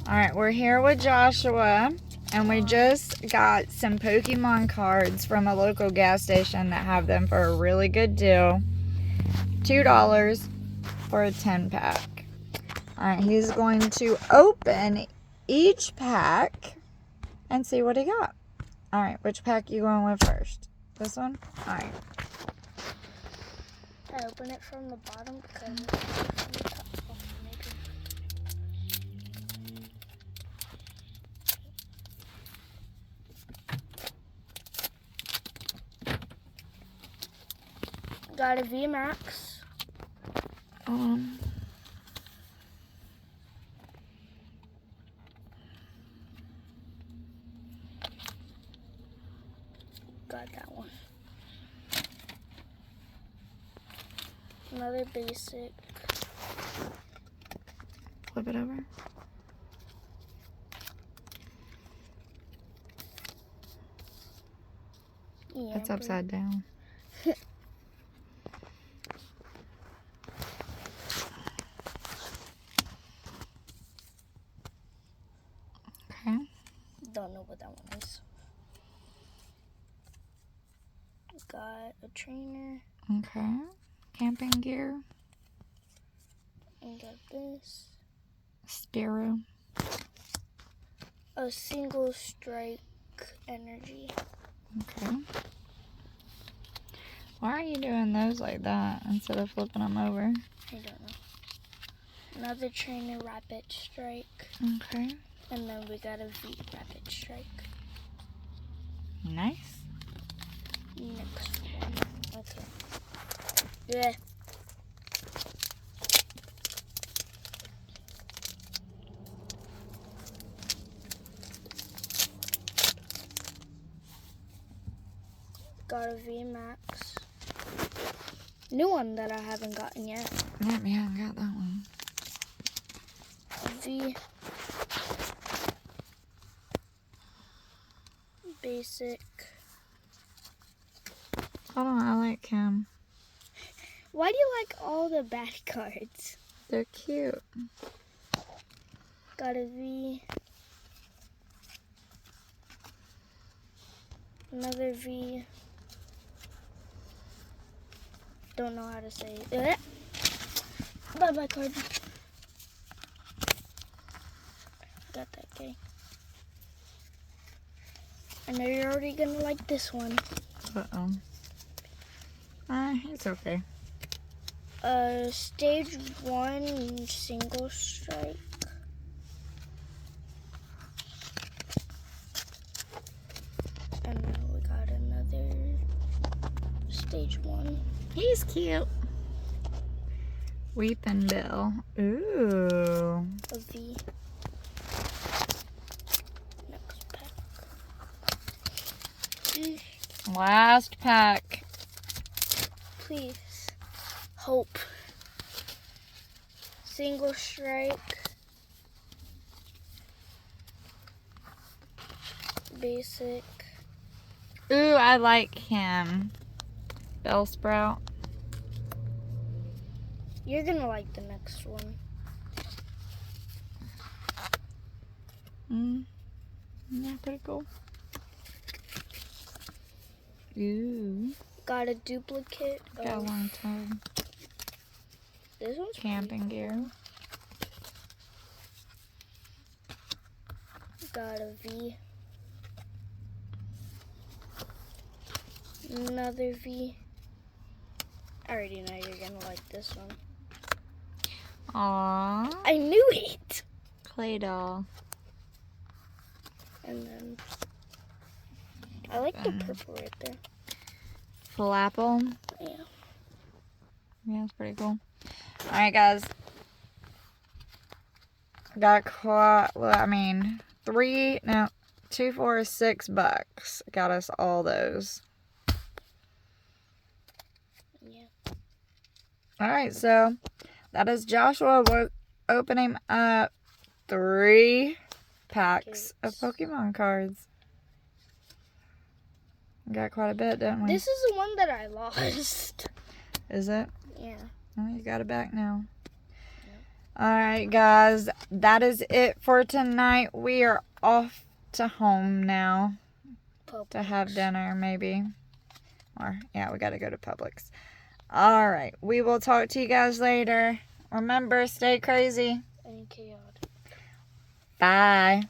Alright, we're here with Joshua, and we just got some Pokemon cards from a local gas station that have them for a really good deal. $2 for a 10-pack. Alright, he's going to open each pack and see what he got. Alright, which pack you going with first? This one? Alright. I open it from the bottom because it's from the top. Oh, maybe. Got a VMAX. Got that one. Another basic. Flip it over. Yeah, It's upside down. Okay. Don't know what that one is. Got a trainer. Okay. Camping gear. And got this. Sparrow. A single strike energy. Okay. Why are you doing those like that instead of flipping them over? I don't know. Another trainer rapid strike. Okay. And then we got a V rapid strike. Nice. Next one. Okay. Yeah. Got a VMAX. New one that I haven't gotten yet. Yep, we haven't got that one. V. Basic. Hold on, I like him. Why do you like all the bad cards? They're cute. Got a V. Another V. Don't know how to say it. Bye-bye card. Got that guy. I know you're already gonna like this one. Uh-oh. It's okay. Stage 1 single strike. And then we got another stage 1. He's cute. Weeping Bill. Ooh. A V. Next pack. Last pack. Please. Hope. Single strike. Basic. Ooh, I like him. Bellsprout. You're gonna like the next one. Yeah, pretty cool. Ooh. Got a duplicate Got a of long time. this one's Camping gear. got a V. Another V. I already know you're gonna like this one. Aww. I knew it! Clay doll. And then I like the purple right there. Flapple. Yeah. Yeah, it's pretty cool. Alright, guys. Got quite, well, I mean, 2, 4, $6. Got us all those. Yeah. Alright, so that is Joshua opening up 3 packs of Pokemon cards. Got quite a bit, didn't we? This is the one that I lost. Is it? Yeah. Oh, you got it back now. Alright, guys. That is it for tonight. We are off to home now to have dinner, maybe. Or, yeah, we got to go to Publix. Alright. We will talk to you guys later. Remember, stay crazy. And chaotic. Bye.